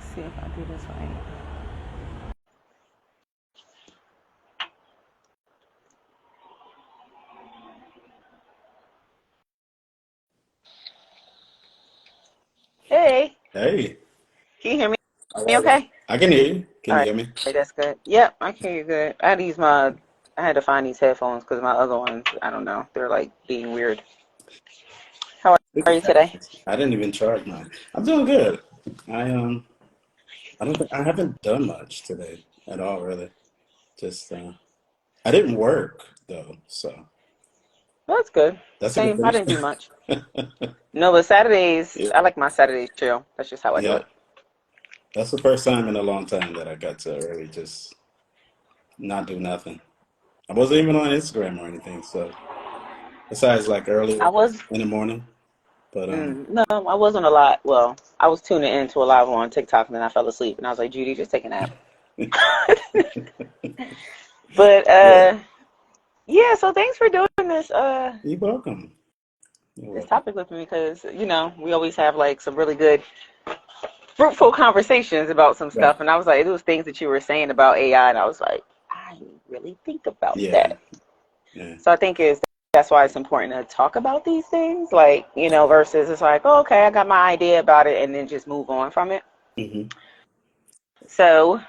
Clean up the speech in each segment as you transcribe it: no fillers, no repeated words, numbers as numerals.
Let's see if I do this right. Hey, Hey, can you hear me? all Me right. okay? I can hear you. Can All you right, hear me? that's good. Yep, I can hear you good. I had to find these headphones because my other ones, I don't know, they're like being weird. How Look are at you that. today? I didn't even charge mine. I'm doing good. I I don't think I haven't done much today at all, really. Just I didn't work though, so Well, that's good. that's a good Same, I didn't do thing. much. No, but Saturdays, Yeah, I like my Saturdays chill. That's just how I do yeah. it. That's the first time in a long time that I got to really just not do nothing. I wasn't even on Instagram or anything, so besides like early I was, in the morning. But no, I wasn't a lot. Well, I was tuning into a live on TikTok and then I fell asleep and I was like, Judy, just take a nap. But yeah, yeah, so thanks for doing you're welcome. You're this welcome. topic with me because we always have like some really good fruitful conversations about some Right. stuff, and I was like, those things that you were saying about AI, and I was like, I didn't really think about Yeah, that. yeah. So I think is that's why it's important to talk about these things, like versus it's like, oh, okay, I got my idea about it, and then just move on from it. Hmm. So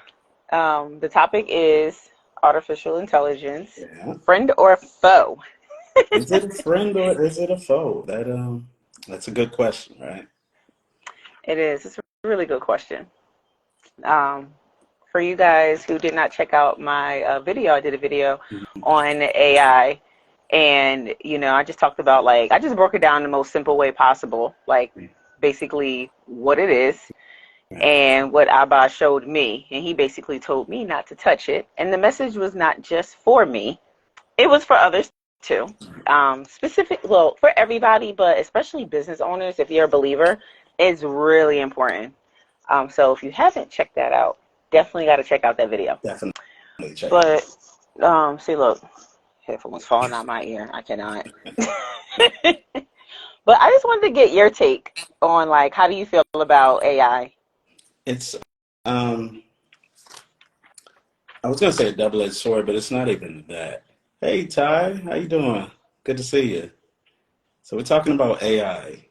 the topic is artificial intelligence, Yeah. friend or foe? Is it a friend or is it a foe? That's a good question, right? It is. It's a really good question. Um, for you guys who did not check out my video, I did a video Mhm. on AI, and I just talked about like I just broke it down in the most simple way possible, like basically what it is Right. and what Abba showed me, and he basically told me not to touch it, and the message was not just for me; it was for others too. Well, for everybody, but especially business owners. If you're a believer, it's really important. So if you haven't checked that out, definitely got to check out that video. Definitely check it But see, look, headphones falling out my ear. I cannot. But I just wanted to get your take on like how do you feel about AI? It's um I was gonna say a double-edged sword, but it's not even that. Hey Ty, how you doing? Good to see you. So we're talking about AI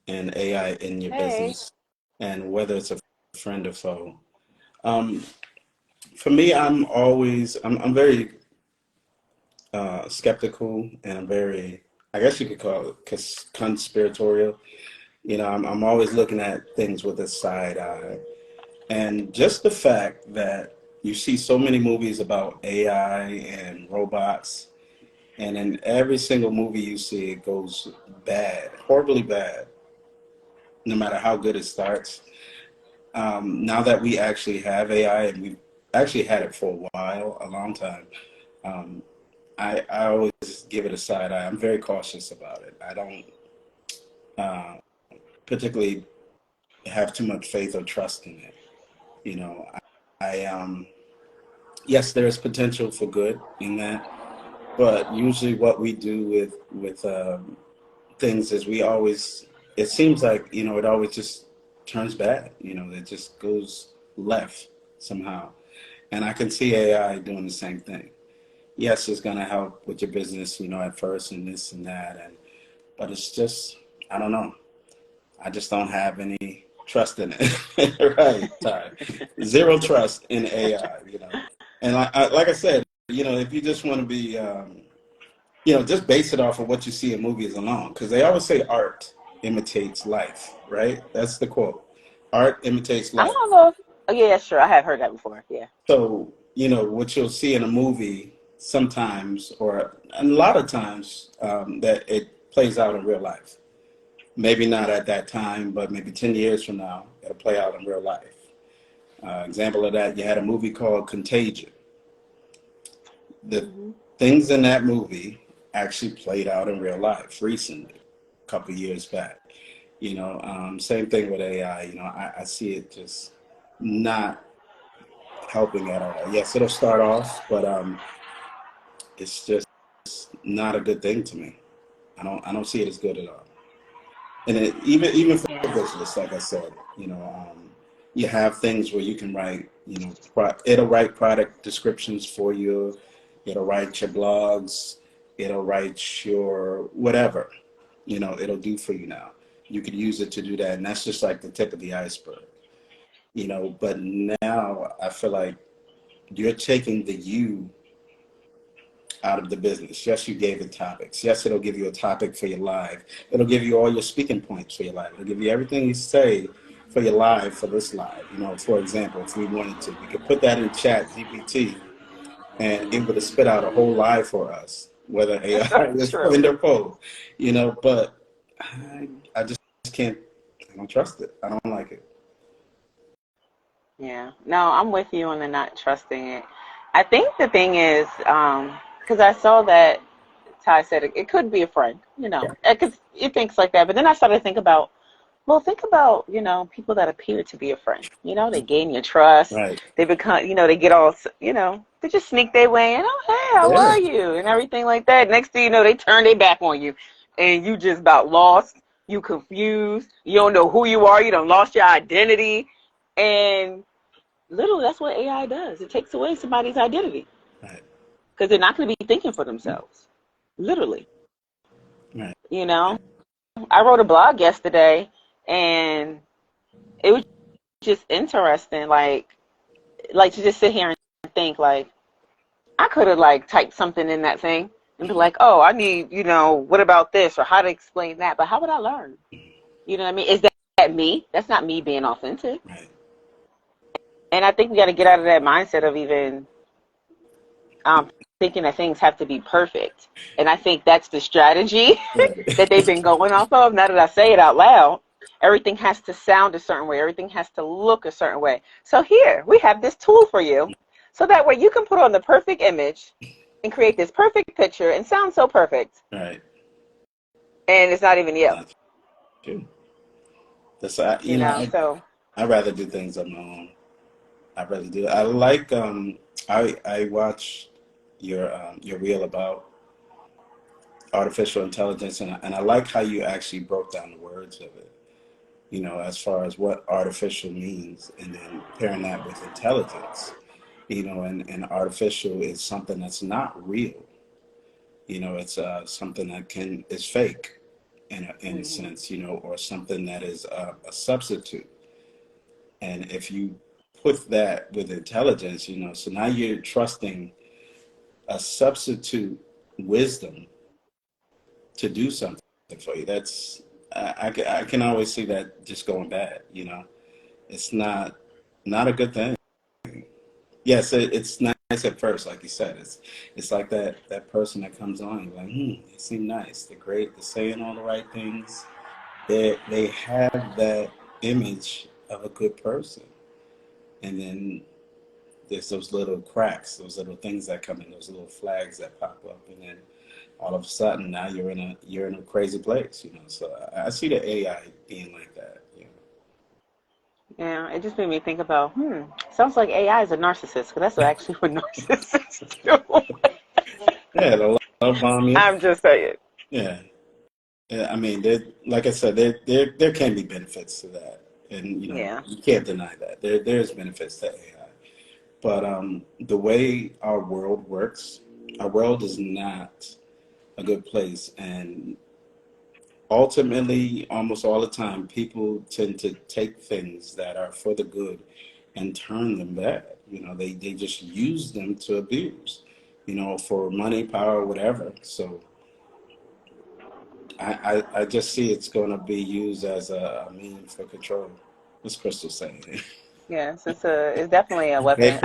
and AI in your Hey. business and whether it's a friend or foe. Um, for me, I'm very skeptical and I'm very, I guess you could call it conspiratorial. I'm always looking at things with a side eye. And just the fact that you see so many movies about AI and robots, and in every single movie you see, it goes bad, horribly bad, no matter how good it starts. Now that we actually have AI, and we've actually had it for a while, a long time, um, I always give it a side eye. I'm very cautious about it. I don't uh, particularly have too much faith or trust in it. You know, I yes, there's potential for good in that, but usually what we do with things is we always it seems like it always just turns bad. It just goes left somehow, and I can see AI doing the same thing. Yes, it's going to help with your business, at first and this and that, but it's just I don't know. I just don't have any trust in it. Right, Ty. Zero trust in AI, And like I said, if you just want to be, just base it off of what you see in movies alone, because they always say art imitates life, right? That's the quote. Art imitates I life. don't know if oh, yeah, sure. I have heard that before. Yeah. So, what you'll see in a movie sometimes, or a lot of times, that it plays out in real life. Maybe not at that time, but maybe 10 years from now, it'll play out in real life. Example of that, you had a movie called Contagion. The Hmm. things in that movie actually played out in real life recently, a couple of years back. Same thing with AI. I see it just not helping at all. Yes, it'll start off, but it's just not a good thing to me. I don't see it as good at all. And even for Yeah. business, like I said, you have things where you can write, you know, it'll write product descriptions for you. It'll write your blogs. It'll write your whatever, you know, it'll do for you now. You could use it to do that. And that's just like the tip of the iceberg, you know. But now I feel like you're taking the you out of the business. Yes, you gave it topics. Yes, it'll give you a topic for your live. It'll give you all your speaking points for your live. It'll give you everything you say for your live, for this live. You know, for example, if we wanted to, we could put that in Chat GPT and it would have spit out a whole live for us, whether AI is friend or foe, you know. But I just can't, I don't trust it. I don't like it. Yeah. No, I'm with you on the not trusting it. I think the thing is, because I saw that Ty said it could be a friend, you know, because it thinks like that. But then I started to think about, well, think about, you know, people that appear to be a friend. You know, they gain your trust. Right. They become, you know, they get all, you know, they just sneak their way in. Oh, hey, how are you? And everything like that. Next thing you know, they turn their back on you. And you just about lost. You confused. You don't know who you are. You done lost your identity. And literally, that's what AI does. It takes away somebody's identity. Right. Because they're not going to be thinking for themselves. Literally. Right. You know? I wrote a blog yesterday, and it was just interesting, like to just sit here and think, like, I could have, like, typed something in that thing and be like, oh, I need, you know, what about this, or how to explain that, but how would I learn? You know what I mean? Is that me? That's not me being authentic. Right. And I think we got to get out of that mindset of even thinking that things have to be perfect. And I think that's the strategy that they've been going off of. Now that I say it out loud, everything has to sound a certain way. Everything has to look a certain way. So here, we have this tool for you. So that way you can put on the perfect image and create this perfect picture and sound so perfect. Right. And it's not even you. That's, you know, so I'd rather do things on my own. I really do. I like, I watch your reel about artificial intelligence, and I like how you actually broke down the words of it, you know, as far as what artificial means, and then pairing that with intelligence, you know, and artificial is something that's not real, you know, it's something that is fake in a sense, you know, or something that is a substitute. And if you put that with intelligence, you know, so now you're trusting a substitute wisdom to do something for you. That's I can always see that just going bad. You know, it's not a good thing. Yes, it's nice at first, like you said. It's like that person that comes on. You're like, they seem nice. They're great. They're saying all the right things. They have that image of a good person, and then there's those little cracks, those little things that come in, those little flags that pop up, and then all of a sudden now you're in a crazy place, you know. So I see the AI being like that. You know? Yeah, it just made me think about, sounds like AI is a narcissist, because that's actually what narcissists do. Yeah, they'll love bomb you. I'm just saying. Yeah. I mean, like I said, there can be benefits to that, and you know, you can't deny that. There's benefits to AI. But the way our world works, our world is not a good place. And ultimately, almost all the time, people tend to take things that are for the good and turn them bad. You know, they just use them to abuse, you know, for money, power, whatever. So I just see it's going to be used as a means for control. What's Crystal saying? Yes, it's definitely a weapon.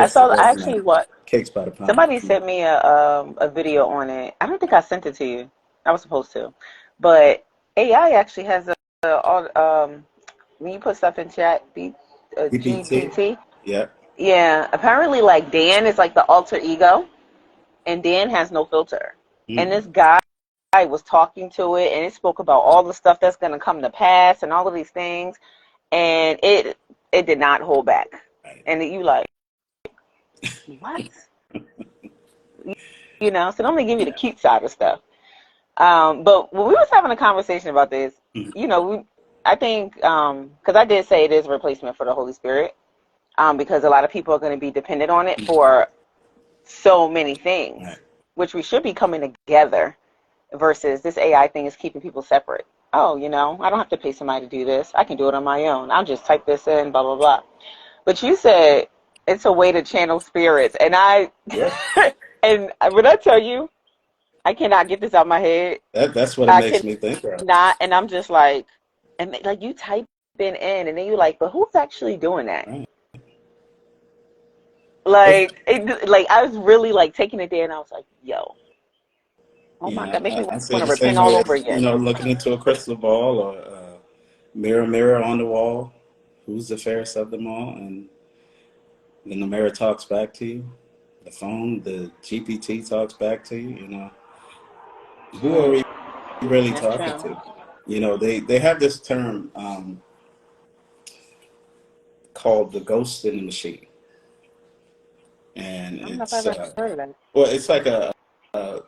Cakes by the pound. Somebody sent me a video on it. I don't think I sent it to you. I was supposed to, but AI actually has when you put stuff in chat, GPT. Yeah. Apparently, like Dan is like the alter ego, and Dan has no filter. And this guy was talking to it, and it spoke about all the stuff that's going to come to pass and all of these things, and it did not hold back. And you like, what? You know, so I'm going to give you the cute side of stuff. But when we was having a conversation about this, you know, I think, because I did say it is a replacement for the Holy Spirit. because a lot of people are going to be dependent on it for so many things, Right. which we should be coming together versus this AI thing is keeping people separate. Oh, I don't have to pay somebody to do this. I can do it on my own. I'll just type this in, blah, blah, blah. But you said it's a way to channel spirits. And Yeah. and when I tell you, I cannot get this out of my head. That's what it I makes can me think of. not, and I'm just like, and like you type in, and then you're like, but who's actually doing that? Right. Like I was really like taking it there, and I was like, yo, oh my God, make me I say want to the same repent all way over as, again. looking into a crystal ball or mirror, mirror on the wall. Who's the fairest of them all? And then the mirror talks back to you. The phone, the GPT talks back to you. Who are we really That's talking true. to? They have this term called the ghost in the machine, and I don't know if I ever heard of that. it's like a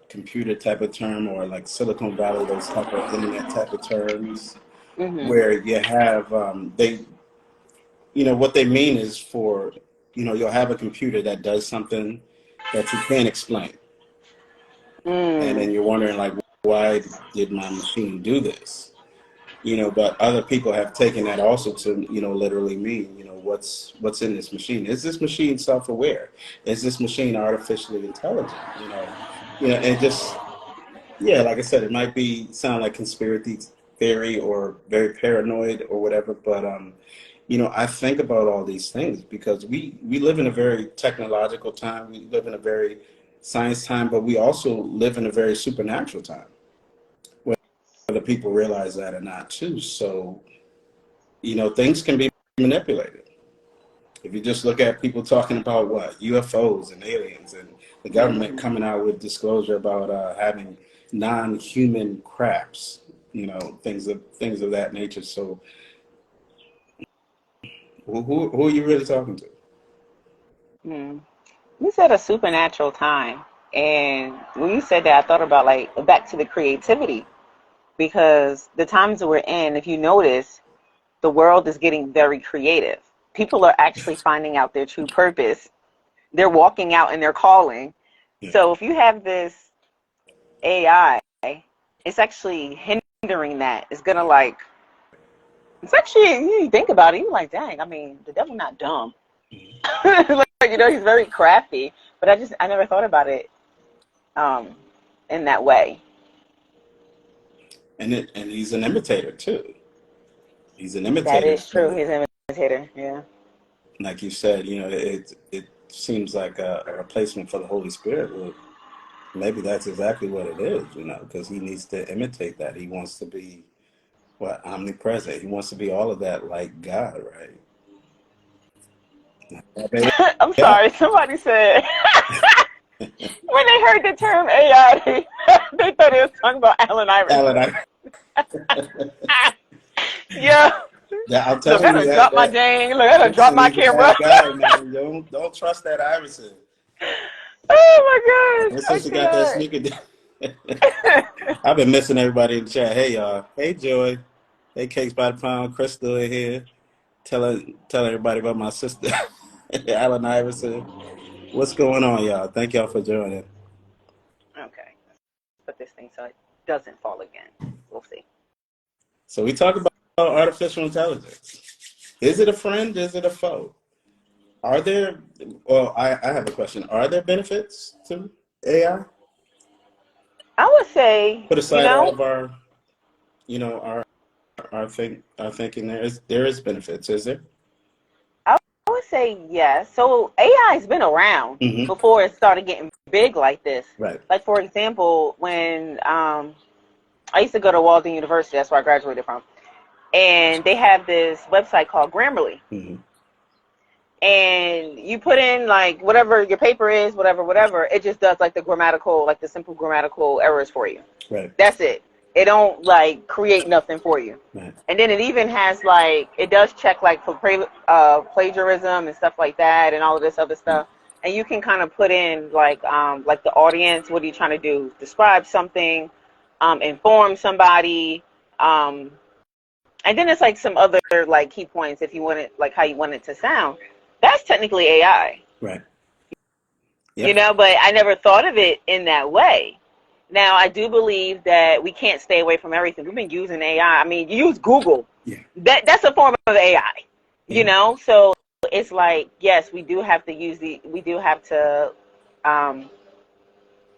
computer type of term or like Silicon Valley, those type of internet type of terms Mhm. where you have what they mean is for you'll have a computer that does something that you can't explain, and then Mm. you're wondering like, why did my machine do this? But other people have taken that also to literally mean what's in this machine. Is this machine self-aware? Is this machine artificially intelligent? And just, yeah, like I said, it might be sound like conspiracy theory or very paranoid or whatever, but I think about all these things because we live in a very technological time. We live in a very science time, but we also live in a very supernatural time, whether people realize that or not too. So, things can be manipulated. If you just look at people talking about what UFOs and aliens and the government Mhm. coming out with disclosure about having non-human crafts, things of that nature. So, who are you really talking to? Mm. You said a supernatural time, and when you said that, I thought about like back to the creativity because the times that we're in, if you notice, the world is getting very creative. People are actually Yes. finding out their true purpose. They're walking out in their calling. Yeah. So if you have this AI, it's actually hindering that. It's gonna like it's actually you think about it, you're like, dang, I mean, the devil not dumb. Mhm. Like, he's very crafty. But I never thought about it um in that way. And he's an imitator too. He's an That imitator. is true. So, He's an imitator. Yeah. like you said, it seems like a replacement for the Holy Spirit. Well, maybe that's exactly what it is, because he needs to imitate that. He wants to be what omnipresent. He wants to be all of that like God, right? Yeah, baby. I'm Yeah. sorry. Somebody said when they heard the term AI, they thought it was talking about Allen Alan, Iverson. Yeah. I'm Look, I telling you done dropped my that dang. Look, I done dropped Iverson, my he's a camera. bad guy, man. Don't trust that Iverson. Oh my My gosh. sister got that sneaker. I cannot. I've been missing everybody in the chat. Hey y'all. Hey Joy. Hey Cakes by the Pound. Crystal in here. Tell everybody about my sister, Allen Iverson. What's going on, y'all? Thank y'all for joining. Okay. Put this thing so it doesn't fall again. We'll see. So we talk about artificial intelligence. Is it a friend? Is it a foe? Are there? Well, I have a question. Are there benefits to AI? I would say, Put aside all of our, our thinking. There is benefits. Is there? I would say yes. So AI has been around Mm-hmm. before it started getting big like this. Right. Like for example, when I used to go to Walden University, that's where I graduated from, and they have this website called Grammarly, Mm-hmm. and you put in like whatever your paper is, whatever, it just does like the simple grammatical errors for you. Right. That's it. It don't like create nothing for you. Right. And then it even has like it does check like for plagiarism and stuff like that and all of this other stuff. And you can kind of put in like the audience. What are you trying to do? Describe something, inform somebody, and then it's like some other like key points if you want it like how you want it to sound. That's technically AI. Right. You Yep. know, but I never thought of it in that way. Now, I do believe that we can't stay away from everything. We've been using AI. I mean, you use Google. Yeah. That's a form of AI, you Yeah. know? So it's like, yes, we do have to um,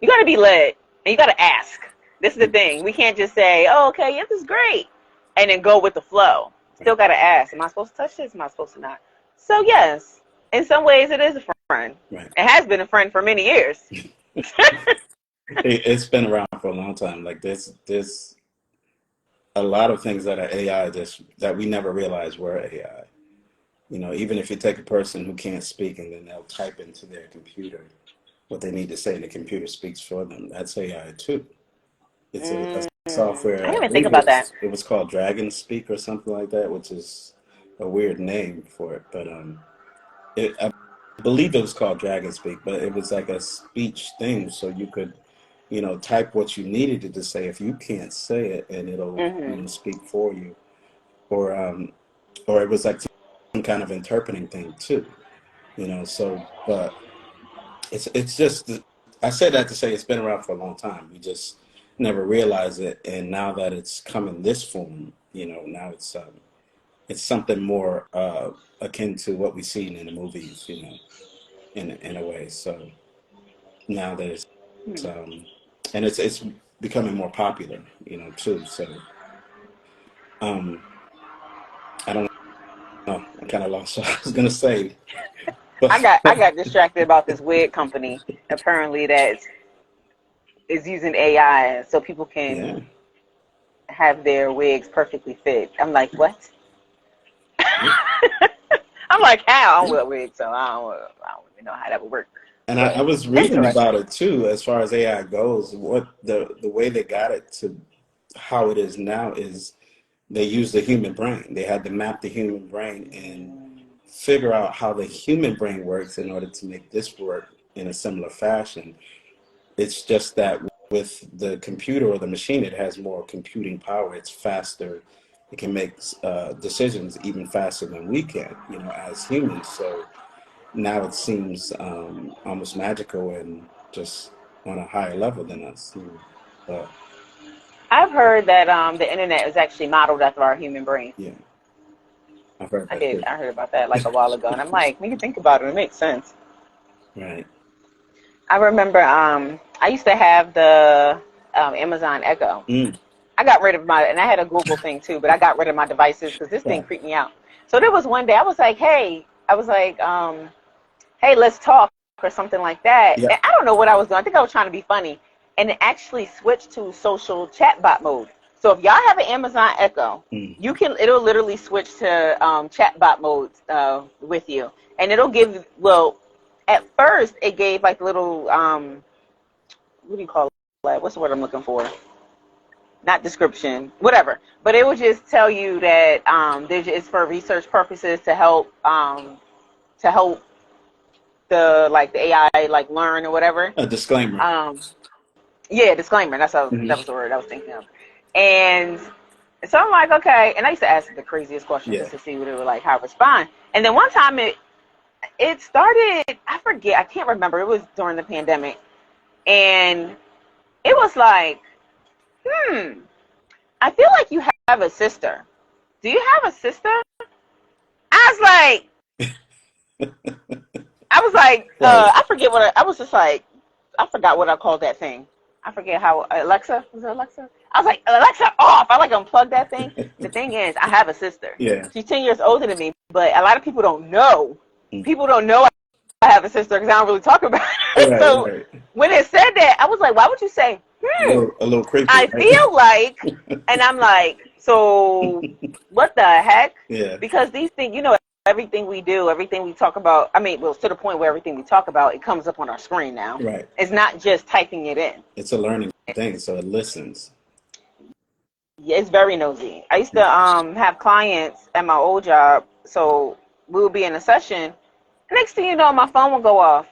you got to be led and you got to ask. This is the thing. We can't just say, oh, okay, yeah, this is great, and then go with the flow. Still got to ask, am I supposed to touch this? Am I supposed to not? So, yes, in some ways it is a friend. Right. It has been a friend for many years. It's been around for a long time. Like there's a lot of things that are AI that we never realized were AI. You know, even if you take a person who can't speak and then they'll type into their computer what they need to say and the computer speaks for them, that's AI too. It's a I software, I didn't even think believe about that. it was called Dragon Speak or something like that, which is a weird name for it. But I believe it was called Dragon Speak, but it was like a speech thing, so you could, you know, type what you needed it to say if you can't say it, and it'll, you Hmm. know, speak for you. Or it was like some kind of interpreting thing too, you know. So, but it's just I said that to say it's been around for a long time. We just never realized it, and now that it's come in this form, you know, now it's something more akin to what we've seen in the movies, you know, in a way. So now there's um, and it's becoming more popular, you know, too. So um, I don't know. I kind of lost what I was gonna say, I but got distracted about this wig company apparently that is using AI so people yeah, can have their wigs perfectly fit. I'm like, what? yeah, I'm like, how? I don't yeah. wear wigs, so I don't even know how that would work. And I But was reading about interesting. it too, as far as AI goes. What the way they got it to how it is now is they use the human brain. They had to map the human brain and figure out how the human brain works in order to make this work in a similar fashion. It's just that with the computer or the machine, it has more computing power. It's faster. It can make decisions even faster than we can, you know, as humans. So now it seems almost magical and just on a higher level than us. You know. But I've heard that the internet is actually modeled after our human brain. yeah, I've heard I that did. too. I heard about that like a while ago, and I'm like, when you think about it, it makes sense. Right. I remember I used to have the Amazon Echo. Mm, I got rid of and I had a Google thing too, but I got rid of my devices because this thing right. creeped me out. So there was one day I was like, hey, let's talk or something like that. Yeah. And I don't know what I was doing. I think I was trying to be funny. And it actually switched to social chatbot mode. So if y'all have an Amazon Echo, Mm. it'll literally switch to chatbot mode with you. And it'll give, well, at first it gave like little, what do you call it? What's the word I'm looking for? Not description, whatever. But it would just tell you that it's for research purposes to help the AI like learn or whatever. A disclaimer. Um, yeah, disclaimer. That was Hmm. the word I was thinking of. And so I'm like, okay. And I used to ask the craziest questions Yeah. just to see what it would like, how it respond. And then one time it started. I forget. I can't remember. It was during the pandemic, and it was like, I feel like you have a sister. Do you have a sister? I was like, Right. I forget I was just like, I forgot what I called that thing. I forget how Alexa was it Alexa? I was like, Alexa off. I like unplugged that thing. The thing is, I have a sister. Yeah. She's 10 years older than me, but a lot of people don't know. Mm. People don't know I have a sister because I don't really talk about it. Right. So Right. when it said that, I was like, why would you say, A little creepy, I right? feel like, and I'm like, so what the heck? Yeah. Because these things, everything we do, everything we talk about, I mean, well, to the point where everything we talk about, it comes up on our screen now. Right. It's not just typing it in. It's a learning thing, so it listens. Yeah, it's very nosy. I used to Yeah. have clients at my old job, so we would be in a session. Next thing you know, my phone would go off.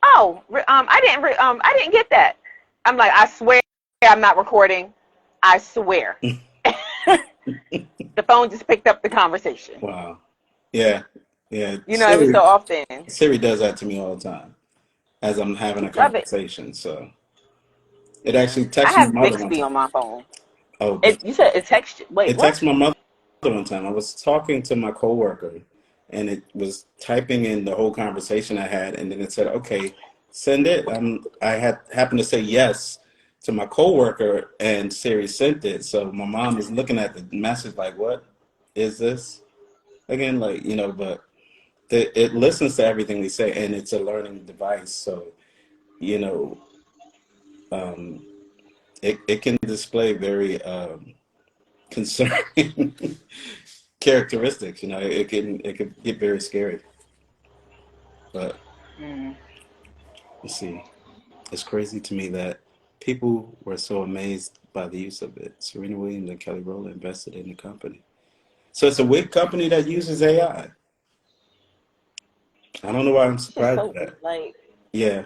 Oh, I didn't get that. I'm like, I swear, I'm not recording. I swear. The phone just picked up the conversation. Wow. Yeah. Yeah, Every so often. Siri does that to me all the time as I'm having a Love it. conversation. So it Yeah. actually I texts my have mother one Bixby on time. my phone. Oh, You said it text you. Wait, it what? texted my mother one time. I was talking to my coworker, and it was typing in the whole conversation I had, and then it said, "Okay, send it." I had happened to say yes to my coworker, and Siri sent it. So my mom is looking at the message like, "What is this?" Again, like, but it listens to everything we say, and it's a learning device. So, you know, um, it can display very concerning characteristics. It can get very scary. But Mm. you see, it's crazy to me that people were so amazed by the use of it. Serena Williams and Kelly Rowland invested in the company. So it's a big company that uses AI. I don't know why I'm It's just surprised so at that. like Yeah.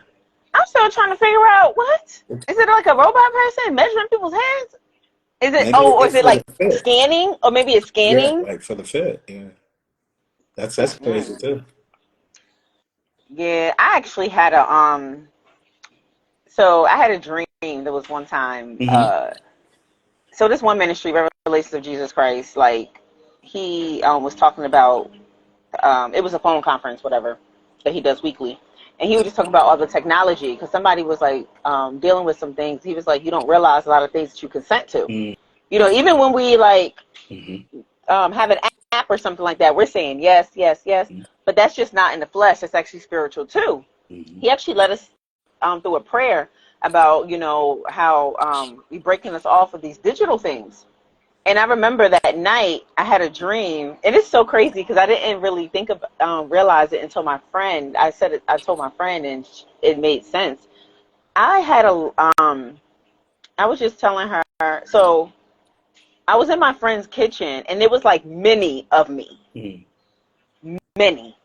I'm still trying to figure out what It's- is it like a robot person measuring people's heads? Is it Maybe or is it's it for the like fit. scanning or maybe it's Yeah, scanning? like for the fit. Yeah. That's crazy Mm. too. Yeah, I actually had a so I had a dream. There was one time Hmm. so this one ministry, Revelations of Jesus Christ, like he was talking about it was a phone conference, whatever, that he does weekly. And he would just talk about all the technology because somebody was like dealing with some things. He was like, you don't realize a lot of things that you consent to. Even when we like Hmm. have an app or something like that, we're saying yes, yes, yes. But that's just not in the flesh. That's actually spiritual too. Hmm. He actually led us through a prayer about, how we breaking us off of these digital things. And I remember that night I had a dream, and it's so crazy because I didn't really think of realize it until my friend. I said it. I told my friend, and it made sense. I had I was just telling her. So I was in my friend's kitchen, and it was like many of me, Hmm. many.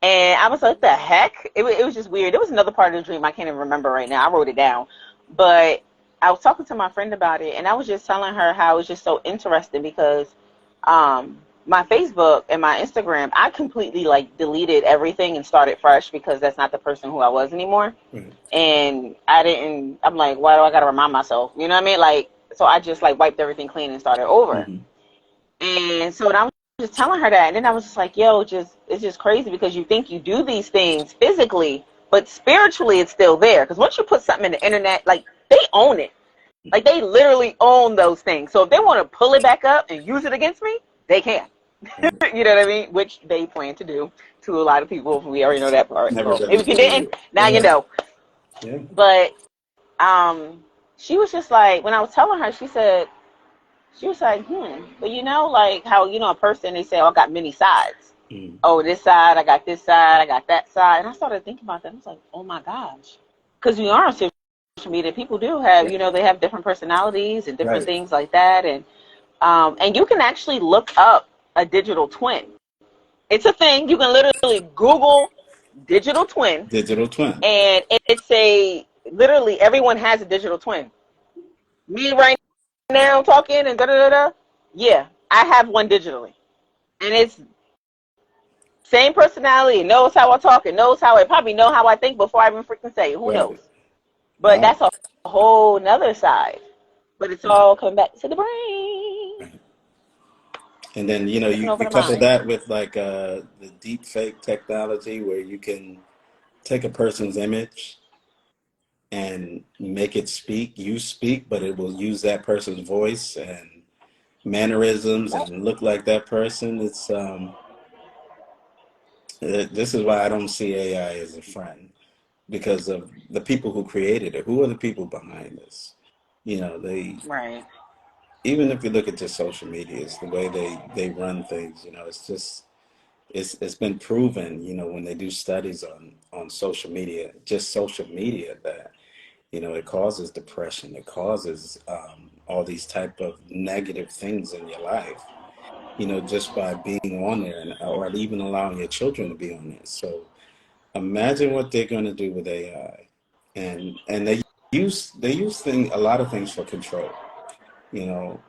And I was like, the heck? It was just weird. There was another part of the dream I can't even remember right now. I wrote it down. But I was talking to my friend about it, and I was just telling her how it was just so interesting because my Facebook and my Instagram, I completely like deleted everything and started fresh because that's not the person who I was anymore. Right. And I'm like, why do I got to remind myself? You know what I mean? Like, so I just like wiped everything clean and started over. Hmm. And so when I was just telling her that, and then I was just like, yo, it's just crazy because you think you do these things physically, but spiritually it's still there. Because once you put something in the internet, like they own it. Like they literally own those things. So if they want to pull it back up and use it against me, they can. Right. You know what I mean? Which they plan to do to a lot of people. We already know that part. Never So been if you didn't, good. now you know. Yeah. But she was just like, when I was telling her, she was like, but like how, a person, they say, oh, I got many sides. Mm. Oh, this side, I got this side, I got that side. And I started thinking about that. I was like, oh my gosh. Because we are on social media. People do have, Right. they have different personalities and different Right. things like that. And you can actually look up a digital twin. It's a thing. You can literally Google digital twin, Digital twin. and literally everyone has a digital twin. Me right now talking and da da da da. Yeah, I have one digitally, and it's same personality. It knows how I talk. It knows how it probably know how I think before I even freaking say it. Who knows? Right. But Wow. that's a whole nother side. But it's all coming back to the brain, Right. And then taking over you the couple mind. that with like the deep fake technology where you can take a person's image and make it speak. You speak, but it will use that person's voice and mannerisms Yep. and look like that person. This is why I don't see AI as a friend because of the people who created it. Who are the people behind this? They Right. even if you look at just social media, it's the way they run things. It's just it's been proven. When they do studies on social media, just social media, that it causes depression. It causes all these type of negative things in your life. Just by being on there or even allowing your children to be on there. So imagine what they're going to do with AI, and they use a lot of things for control. You know,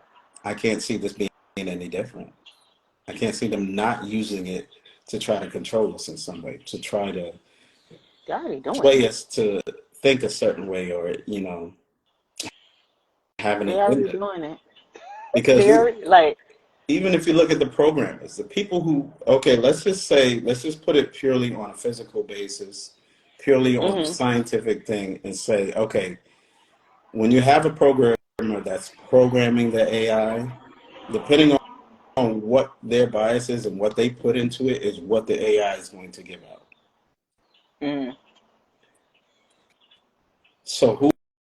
I can't see this being any different. I can't see them not using it to try to control us in some way, to try to They're already doing sway it. us to think a certain way, or have an They're already agenda. doing it. Because They're already, like, even if you look at the programmers, the people who, okay, let's just put it purely on a physical basis, purely on a hmm scientific thing, and say, okay, when you have a programmer that's programming the AI, depending on what their bias is and what they put into it, is what the AI is going to give out. mm. So who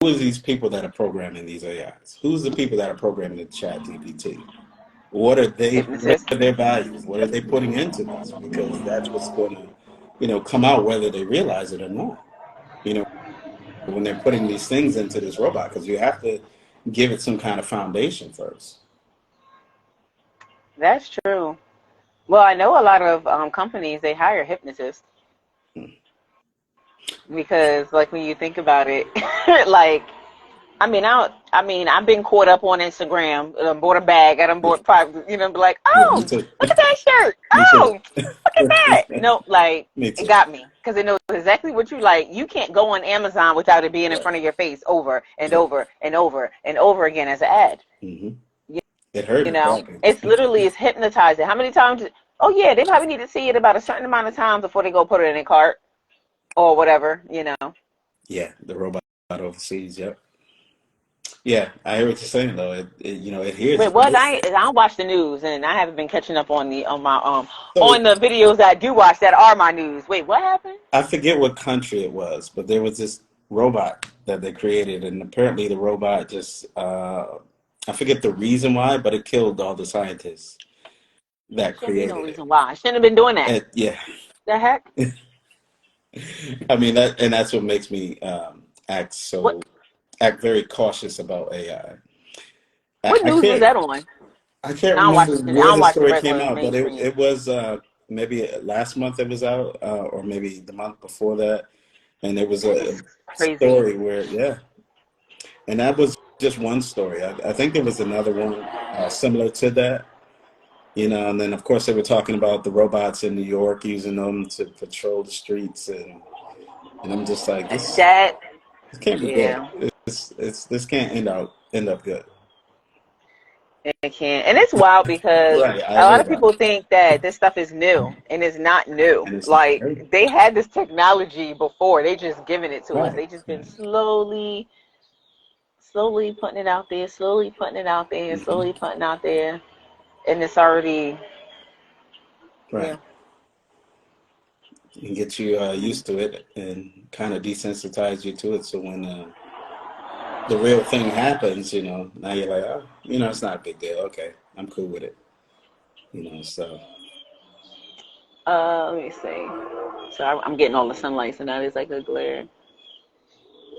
is these people that are programming these AIs? Who's the people that are programming the Chat GPT? What Hypnotist. are their values? What are they putting into this? Because that's what's going to, come out whether they realize it or not. You know, when they're putting these things into this robot, because you have to give it some kind of foundation first. That's true. Well, I know a lot of companies, they hire hypnotists because, like, when you think about it, like, I've been caught up on Instagram. I done bought a bag. I done bought five. Be like, Yeah, me oh, too. look at that shirt. Me too. Oh, look at that. No, like, Me it too. got me because it knows exactly what you like. You can't go on Amazon without it being in Right. front of your face over and Right. over and over and over again as an ad. hmm You, It hurt you me know, badly. it's hypnotizing. How many times? Oh yeah, they probably need to see it about a certain amount of times before they go put it in their cart or whatever. Yeah, the robot overseas. Yep. Yeah, I hear what you're saying though. It hears Wait, you. what? I don't watch the news, and I haven't been catching up on my So on the videos that I do watch that are my news. Wait, what happened? I forget what country it was, but there was this robot that they created, and apparently the robot just I forget the reason why, but it killed all the scientists that Shouldn't be no created it. reason why. I shouldn't have been doing that. Yeah, The heck? I mean that's what makes me What act very cautious about AI. I, what I news was can't that on? I can't I don't watch remember I where don't the watch the story came regular out, but mainstream. it was maybe last month it was out, or maybe the month before that, and it was That a is crazy. story where, yeah, and that was just one story. I think there was another one similar to that, and then of course they were talking about the robots in New York using them to patrol the streets, and I'm just like, That this can't be good. yeah. This can't end up good. It can, and it's wild because Right, I a agree lot of about people that, think that this stuff is new, and it's not new. and it's not Like they had this technology before, they just giving it to us. right. They just been Right. slowly putting it out there, slowly putting it out there, hmm slowly putting out there, and it's already Right. yeah. And get you used to it and kind of desensitize you to it. So when the real thing happens, now you're like, oh, it's not a big deal. Okay, I'm cool with it. So Let me see. So I'm getting all the sunlight, so now there's like a glare.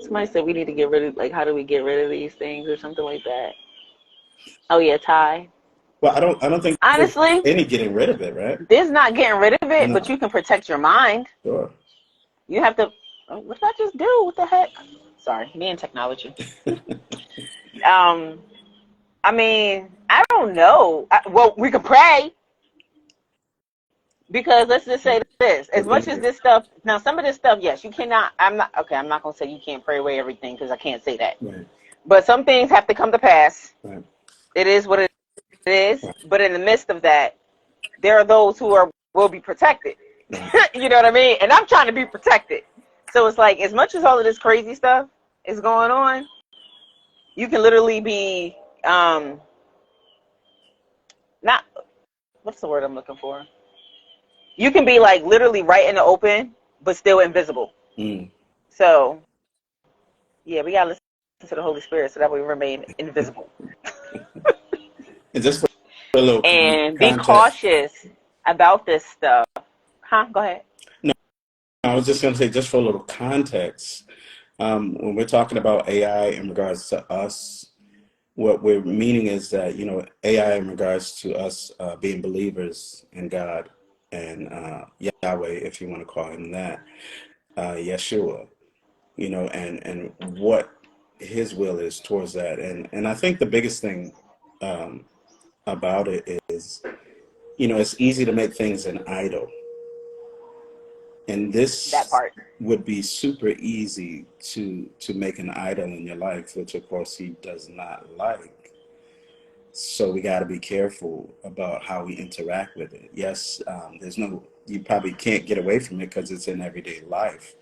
Somebody said we need to get rid of, like, how do we get rid of these things or something like that? Oh yeah, Ty. well, I don't think there's Honestly, any getting rid of it, right? there's not getting rid of it, but No, you can protect your mind. sure. You have to. Oh, what did I just do? What the heck? Sorry, me and technology. Um, I mean, I don't know. Well, we could pray because let's just say this: as But much then as this stuff, now some of this stuff, yes, you cannot. I'm not okay. I'm not gonna say you can't pray away everything because I can't say that. right, But some things have to come to pass. right, It is what it is. right, But in the midst of that, there are those who will be protected. right. You know what I mean? And I'm trying to be protected. So it's like, as much as all of this crazy stuff is going on, you can literally be not, what's the word I'm looking for? You can be like literally right in the open, but still invisible. Mm. So yeah, we gotta listen to the Holy Spirit so that we remain invisible And just for a little and be context, cautious about this stuff. Huh? Go ahead. no, I was just going to say, just for a little context, when we're talking about AI in regards to us, what we're meaning is that, AI in regards to us being believers in God and Yahweh, if you want to call him that, Yeshua, and what his will is towards that. And I think the biggest thing um, about it is, it's easy to make things an idol. And That this part. would be super easy to make an idol in your life, which of course he does not like. So we got to be careful about how we interact with it. Yes, there's no, you probably can't get away from it because it's in everyday life.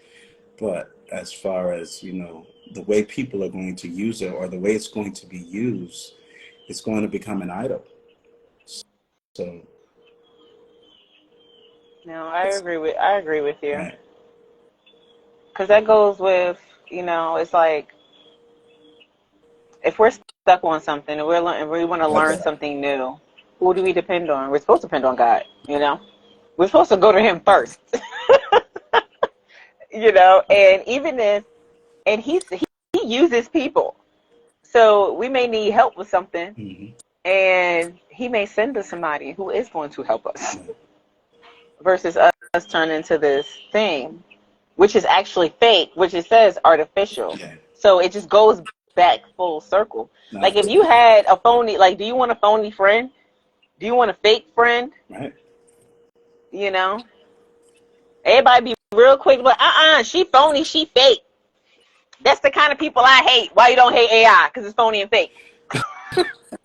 But as far as, the way people are going to use it or the way it's going to be used, it's going to become an idol. So No, it's I agree with you. right. Because that goes with, it's like if we're stuck on something and and we want to learn Okay. something new, who do we depend on? We're supposed to depend on God, you know? We're supposed to go to him first, and even if, and he uses people. So we may need help with something, Hmm. and he may send us somebody who is going to help us Right. versus us turning into this thing, which is actually fake, which it says artificial. Yeah. So it just goes back full circle. No, Like if you had a phony, like, do you want a phony friend? Do you want a fake friend? right. You know, everybody be real quick, but she phony, she fake. That's the kind of people I hate. Why you don't hate AI? Because it's phony and fake.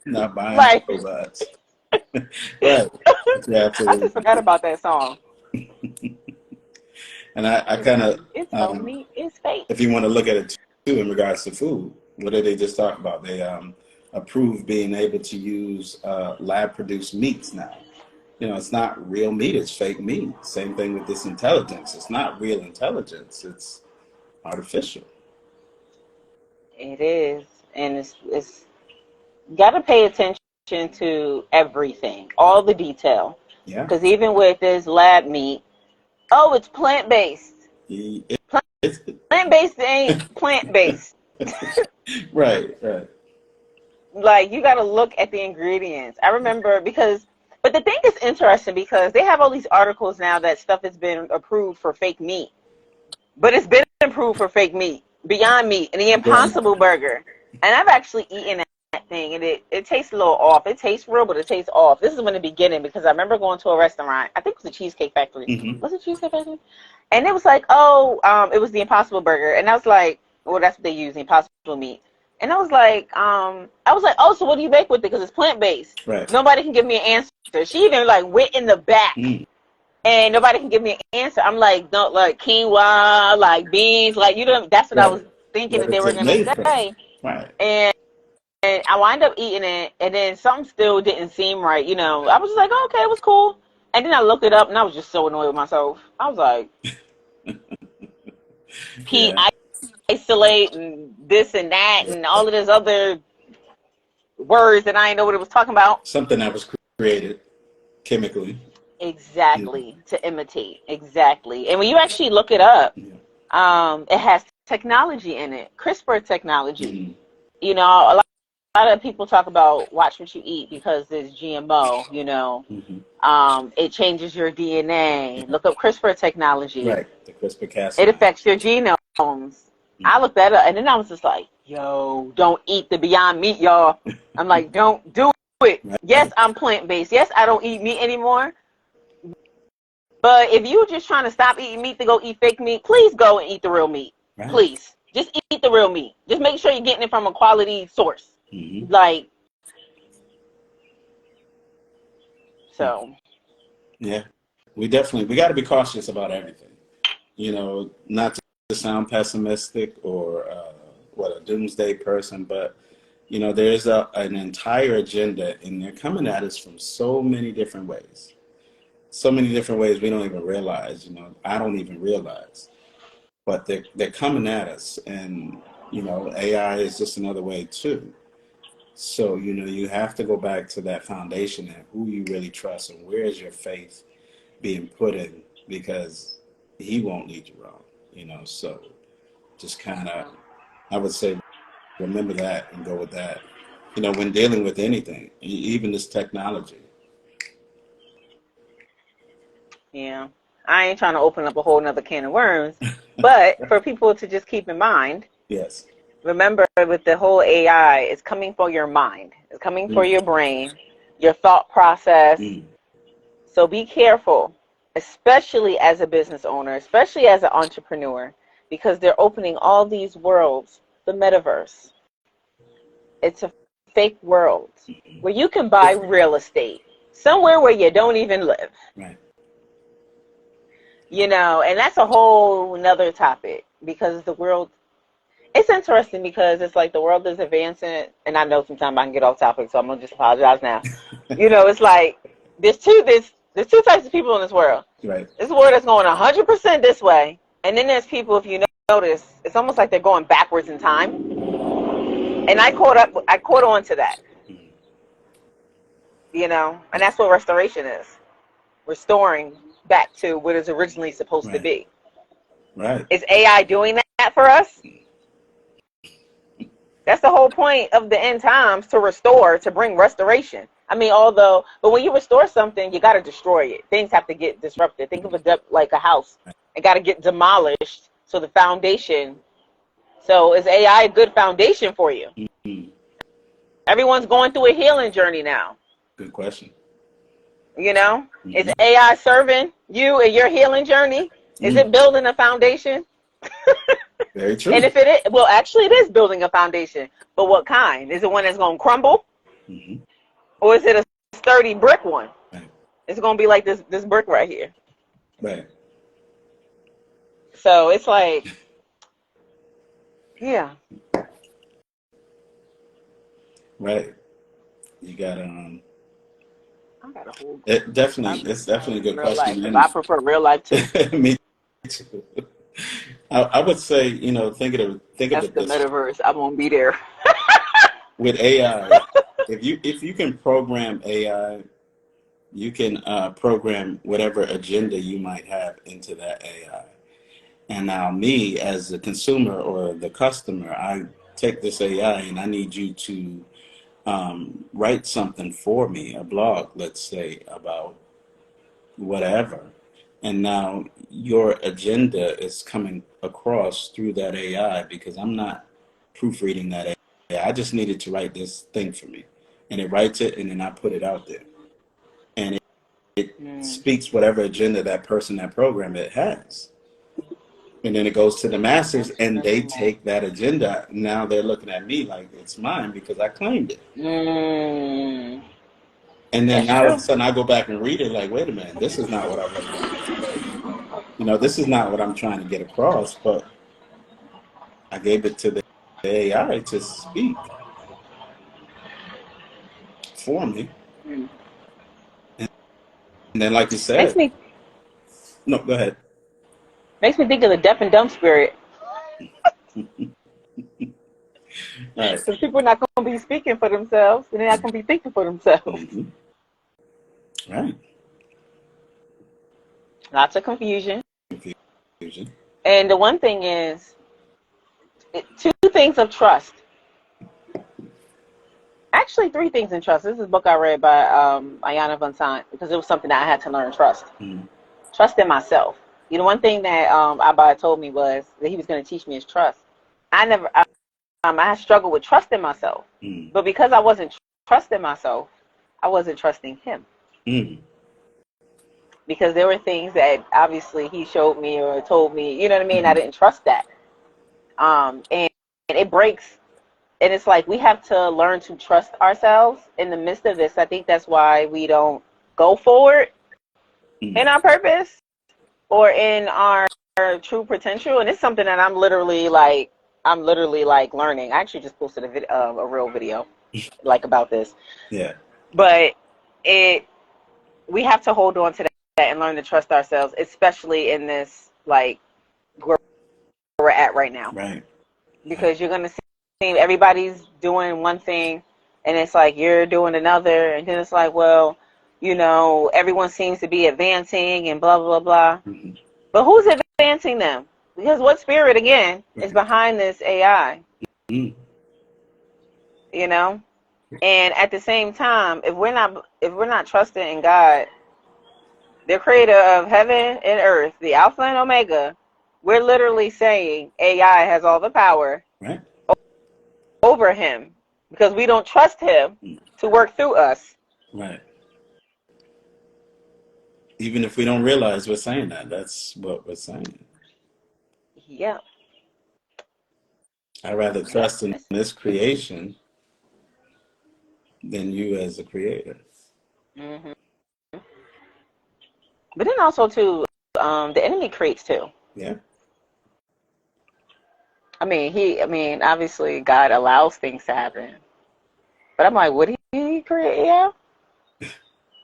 Not buying Like, robots. Right. Yeah, I just absolutely. forgot about that song. And I What is kind of, it? It's um, phony, it's fake. if you want to look at it too in regards to food, what did they just talk about? They approved being able to use lab produced meats now. It's not real meat, it's fake meat. Same thing with this intelligence. It's not real intelligence, it's artificial. It is, and it's gotta pay attention to everything, all the detail. Yeah. Because even with this lab meat, oh, it's plant based. It- it's, Plant based ain't plant based. right, right. Like you got to look at the ingredients. I remember but the thing is interesting because they have all these articles now that stuff has been approved for fake meat, but it's been approved for fake meat, Beyond Meat, and the Again, Impossible Burger. And I've actually eaten that thing, and it tastes a little off. It tastes real, but it tastes off. This is in the beginning because I remember going to a restaurant. I think it was a Cheesecake Factory. hmm Was it Cheesecake Factory? And it was like, oh, it was the Impossible Burger, and I was like, well, that's what they use, the Impossible Meat. And I was like, oh, so what do you make with it? Because it's plant based. right. Nobody can give me an answer. She even like went in the back, Mm. and nobody can give me an answer. I'm like, no, like quinoa, like beans, like That's what I was Right. thinking What that they is were it gonna made from? say, Right. and I wind up eating it, and then something still didn't seem right. I was just like, oh, okay, it was cool. And then I looked it up, and I was just so annoyed with myself. I was like, P Yeah. isolate and this and that Yeah. and all of this other words that I didn't know what it was talking about. Something that was created chemically. Yeah. Exactly, to imitate. Exactly. And when you actually look it up, Yeah. it has technology in it, CRISPR technology. Hmm. A lot of people talk about watch what you eat because there's GMO, Hmm. It changes your DNA. Look up CRISPR technology. Right. The CRISPR It Cas9. affects your genomes. I looked that up, and then I was just like, yo, don't eat the Beyond Meat, y'all. I'm like, don't do it. Yes, Right. I'm plant-based. Yes, I don't eat meat anymore. But if you're just trying to stop eating meat to go eat fake meat, please go and eat the real meat. Right. Please. Just eat the real meat. Just make sure you're getting it from a quality source. Hmm. Like, so. Yeah. We got to be cautious about everything. Not to sound pessimistic or a doomsday person, but there's an entire agenda, and they're coming at us from so many different ways. So many different ways we don't even realize. I don't even realize, but they're coming at us, and AI is just another way too. So you have to go back to that foundation and who you really trust and where is your faith being put in, because he won't lead you wrong. So just kind of, I would say, remember that and go with that. When dealing with anything, even this technology. Yeah. I ain't trying to open up a whole nother can of worms. But for people to just keep in mind, Yes. remember with the whole AI, it's coming for your mind. It's coming for Mm, your brain, your thought process. mm, So be careful. especially as a business owner, especially as an entrepreneur, because they're opening all these worlds, the metaverse. It's a fake world where you can buy real estate somewhere where you don't even live. Right. You know, and that's a whole nother topic, because the world, it's interesting because it's like the world is advancing, and I know sometimes I can get off topic, so I'm gonna just apologize now. You know, it's like there's two types of people in this world. Right. This world is going 100% this way, and then there's people, if you notice, it's almost like they're going backwards in time. And I caught on to that. You know, and that's what restoration is. Restoring back to what is originally supposed to be. Right. Is AI doing that for us? That's the whole point of the end times, to restore, to bring restoration. I mean, but when you restore something, you got to destroy it. Things have to get disrupted. Think of like a house. It got to get demolished, so the foundation. So is AI a good foundation for you? Mm-hmm. Everyone's going through a healing journey now. Good question. You know, Mm-hmm. Is AI serving you in your healing journey? Is it building a foundation? Very true. And if it is, well, actually it is building a foundation. But what kind? Is it one that's going to crumble? Mm-hmm. Or is it a sturdy brick one? Right. It's going to be like this brick right here. Right. So it's like, yeah. Right. You got I got a whole. it's definitely a good question. Life, I prefer real life too. Me too. I would say, you know, think of it That's the this metaverse. I won't be there. with AI. If you can program AI, you can program whatever agenda you might have into that AI. And now me as the consumer or the customer, I take this AI and I need you to write something for me, a blog, let's say, about whatever. And now your agenda is coming across through that AI, because I'm not proofreading that AI. I just needed to write this thing for me. And it writes it, and then I put it out there. And it speaks whatever agenda that person, that program it has. And then it goes to the masses, and they take that agenda. Now they're looking at me like it's mine because I claimed it. And then now all of a sudden I go back and read it like, wait a minute, this is not what I was. You know, this is not what I'm trying to get across, but I gave it to the AI to speak for me. And then, like you said, no, go ahead. Makes me think of the deaf and dumb spirit. Right. So people are not going to be speaking for themselves, and they're not going to be thinking for themselves. Mm-hmm. Right. Lots of confusion. And the one thing is, two things of trust. Actually, three things in trust. This is a book I read by Iyanla Vanzant, because it was something that I had to learn. Trust. Mm-hmm. Trust in myself. You know, one thing that Abba told me was that he was going to teach me is trust. I struggled with trusting myself. Mm-hmm. But because I wasn't trusting myself, I wasn't trusting him. Mm-hmm. Because there were things that obviously he showed me or told me, you know what I mean? Mm-hmm. I didn't trust that. And it breaks. And it's like we have to learn to trust ourselves in the midst of this. I think that's why we don't go forward in our purpose or in our true potential. And it's something that I'm literally like learning. I actually just posted a real video like about this. Yeah. But we have to hold on to that and learn to trust ourselves, especially in this, like, where we're at right now. Right. Because you're going to see everybody's doing one thing, and it's like you're doing another, and then it's like, well, you know, everyone seems to be advancing and blah, blah, blah. Mm-hmm. But who's advancing them? Because what spirit, again, is behind this AI? Mm-hmm. You know? And at the same time, if we're not trusting in God, the creator of heaven and earth, the Alpha and Omega, we're literally saying AI has all the power over him, because we don't trust him to work through us. Right. Even if we don't realize we're saying that, that's what we're saying. Yep. I rather Yep. trust in this creation than you as a creator. Hmm. But then also too, the enemy creates too. Yeah. I mean, obviously God allows things to happen. But I'm like, would he create? Yeah.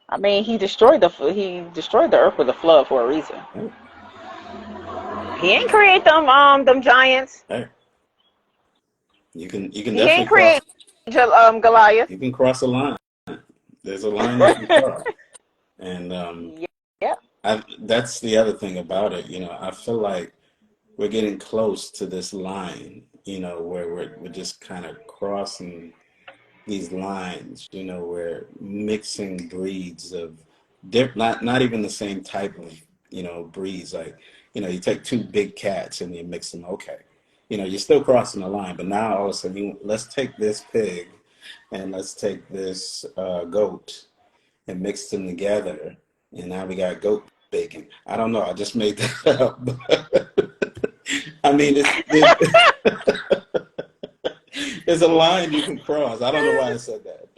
I mean, he destroyed the earth with a flood for a reason. Right. He ain't create them giants. Right. You can He ain't definitely cross. create Goliath. You can cross a line. There's a line you can cross, and Yeah. that's the other thing about it. I feel like we're getting close to this line. Where we're just kind of crossing these lines. We're mixing breeds of not even the same type of breeds. Like you take two big cats and you mix them. Okay, you're still crossing the line, but now all of a sudden let's take this pig and let's take this goat and mix them together, and now we got goat bacon. I don't know. I just made that up. I mean, there's a line you can cross. I don't know why I said that.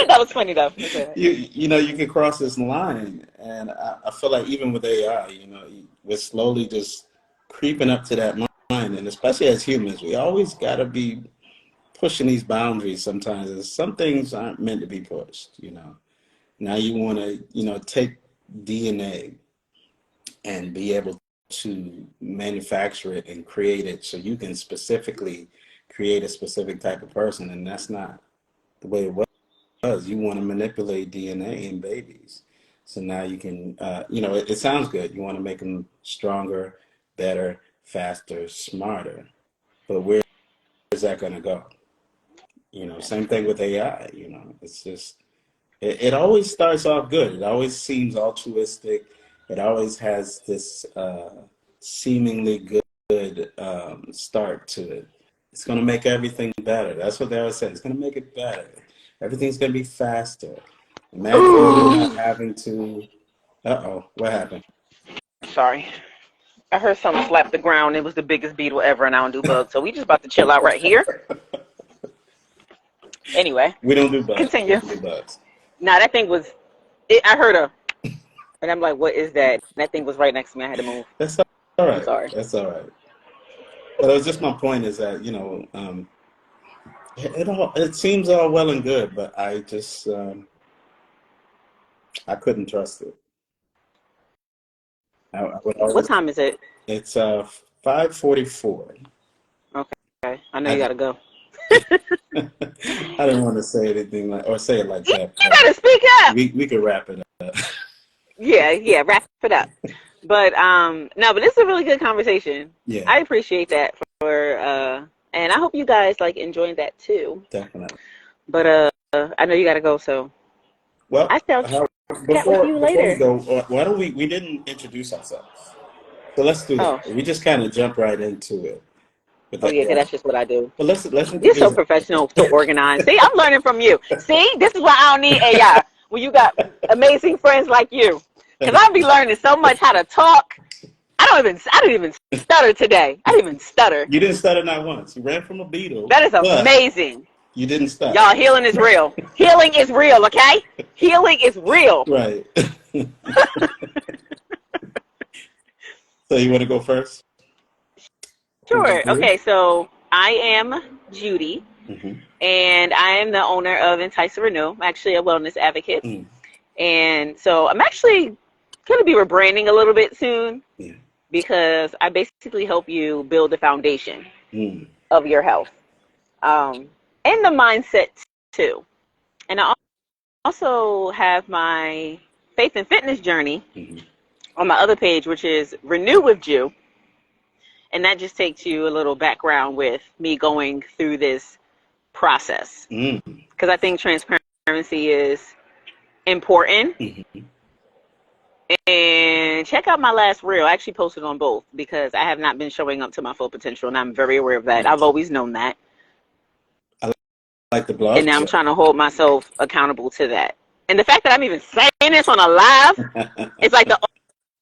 That was funny though. You can cross this line, and I feel like even with AI, we're slowly just creeping up to that line, and especially as humans, we always got to be pushing these boundaries sometimes, and some things aren't meant to be pushed. Now you want to take DNA and be able to manufacture it and create it so you can specifically create a specific type of person, and that's not the way it was. You want to manipulate DNA in babies, so now you can it sounds good. You want to make them stronger, better, faster, smarter, but where is that going to go? Same thing with AI. It's just it always starts off good. It always seems altruistic. It always has this seemingly good start to it. It's going to make everything better. That's what they always say. It's going to make it better. Everything's going to be faster. Imagine not having to. Uh-oh, what happened? Sorry. I heard something slap the ground. It was the biggest beetle ever, and I don't do bugs. So we just about to chill out right here. Anyway, We don't do bugs. We continue. don't do bugs. Nah, that thing was. I heard a, and I'm like, what is that? And that thing was right next to me. I had to move. That's all I'm right. sorry. That's all right. But it was just my point is that it seems all well and good, but I just I couldn't trust it. I would What always. time is it? It's 5:44. Okay, I know you I gotta go. I didn't want to say anything or say it like You that. better speak up. We could wrap it up. Yeah, wrap it up. But no, but this is a really good conversation. Yeah, I appreciate that and I hope you guys like enjoyed that too. definitely. But I know you gotta go, so Well, I shall how, chat with you before we later. go, why don't we didn't introduce ourselves? So let's do Oh, that. We just kind of jump right into it with oh the yeah, 'cause AI. that's just what I do. But let's You're so introduce. professional, so organized. See, I'm learning from you. See, this is why I don't need AI. When you got amazing friends like you, because I'll be learning so much how to talk. I didn't even stutter today. I didn't even stutter. You didn't stutter not once. You ran from a beetle, That is but amazing. you didn't stutter. Y'all, healing is real. Healing is real, okay? Healing is real. Right. So you want to go first? Sure. Okay, so I am Judy, Mm-hmm. and I am the owner of Entice to Renew. I'm actually a wellness advocate. And so I'm actually going to be rebranding a little bit soon Yeah. because I basically help you build the foundation Mm. of your health and the mindset too. And I also have my faith and fitness journey Mm-hmm. on my other page, which is Renew with Jew. And that just takes you a little background with me going through this process. Mm. Because I think transparency is important. Mm-hmm. And check out my last reel. I actually posted on both because I have not been showing up to my full potential, and I'm very aware of that. I've always known that. I like the And blog. now I'm trying to hold myself accountable to that. And the fact that I'm even saying this on a live, it's like the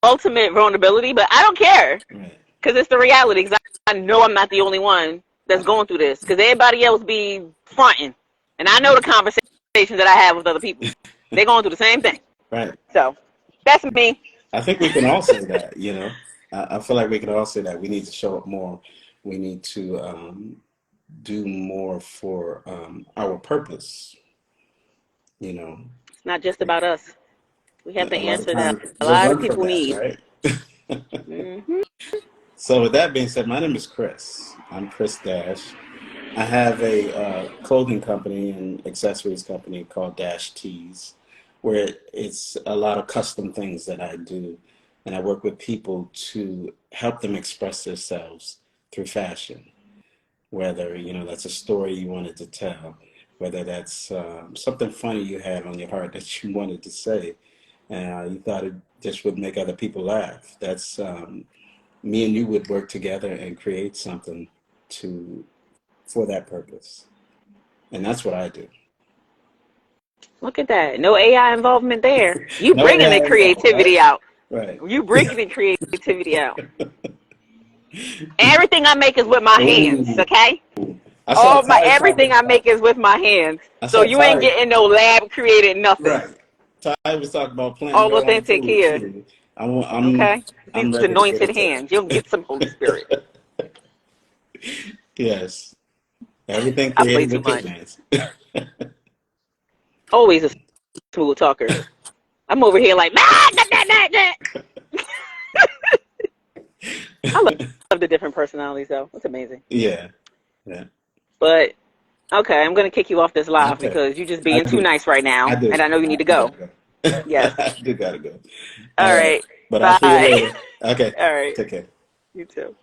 ultimate vulnerability, but I don't care Right. because it's the reality. Because I know I'm not the only one that's going through this. Because everybody else be fronting, and I know the conversations that I have with other people. They're going through the same thing. Right. So that's me. I think we can all say that, you know. I feel like we can all say that. We need to show up more. We need to do more for our purpose, you know. It's not just about us. We have the A lot of answer that times a we'll lot of run from people that, need. right? Hmm. So with that being said, my name is Chris. I'm Chris Dash. I have a clothing company and accessories company called Dash Tees, where it's a lot of custom things that I do, and I work with people to help them express themselves through fashion. Whether that's a story you wanted to tell, whether that's something funny you had on your heart that you wanted to say, and you thought it just would make other people laugh. That's me and you would work together and create something to for that purpose. And that's what I do. Look at that. No AI involvement there. You No bringing the AI involved, creativity right? out. Right. You bringing the creativity out. Everything I make is with my hands, Ooh, okay? I saw All my Ty everything talking I about. make is with my hands. I So saw you ain't Ty. getting no lab created nothing. Right. Ty was talking about planting All your own authentic food here, too. I'm I'm okay? These I'm ready to get anointed into hands. You'll get some Holy Spirit. that. Yes. Everything I play created too with his much. hands. Always a smooth talker. I'm over here like, nah, nah, nah, nah, nah. I love the different personalities though. It's amazing. Yeah. Yeah. But okay, I'm gonna kick you off this live Okay. because you're just I being too do. nice right I now, do. and I know you need to I go. gotta go. Yes. I do gotta go. All All right. right. But I'll see you Bye. later. Okay. All right. Take care. You too.